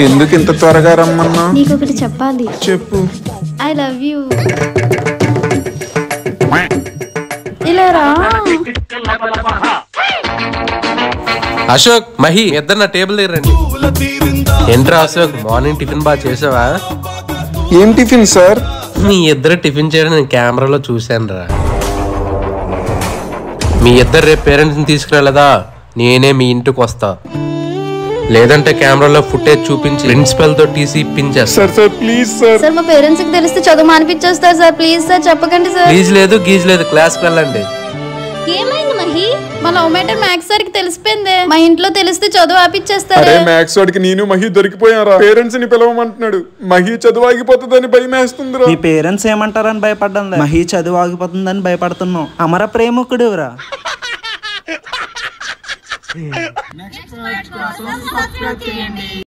ఎందుకు ఇంత త్వరగా రమ్మన్నా? నీకు ఒకటి చెప్పాలి. చెప్పు. I love you. ఇలా రా. అశోక్, మహి ఇద్దరు నా టేబుల్ దగ్గర రండి. ఏంట్రా అశోక్, మార్నింగ్ టిఫిన్ బాగా చేసావా? ఏం టిఫిన్ సార్? మీ ఇద్దరు టిఫిన్ చేయడం నేను కెమెరాలో చూశాను రా. మీ ఇద్దరు రేపు పేరెంట్స్ని తీసుకురాలేదా, నేనే మీ ఇంటికి వస్తా. లేదంటే కెమెరాలో ఫుటేజ్ చూపించి ప్రిన్సిపల్ తో టీసీ ఇప్పించేస్తా. Sir sir please sir. Sir మా పేరెంట్స్ కి తెలిస్తే చదువు మానిపించేస్తారు సార్. ప్లీజ్ సార్ చెప్పకండి సార్. ప్లీజ్ లేదు గీజ్ లేదు, క్లాస్కి వెళ్ళండి. ఏమైంది మహి? మా లవ్ మ్యాటర్ మ్యాథ్స్ సార్ కి తెలిసిపోయింది. మా ఇంట్లో తెలిస్తే చదువు ఆపిచ్చేస్తారు. అరే మ్యాథ్స్ వాడికి నేను మహి దొరికిపోయారా? పేరెంట్స్ ని పిలవమంటున్నాడు. మహి చదువు ఆగిపోతుందని భయం వేస్తుందిరా. మీ పేరెంట్స్ ఏమంటారని భయపడ్డా, మహి చదువు ఆగిపోతుందని భయపడుతున్నాం. అమర ప్రేమికుడురా.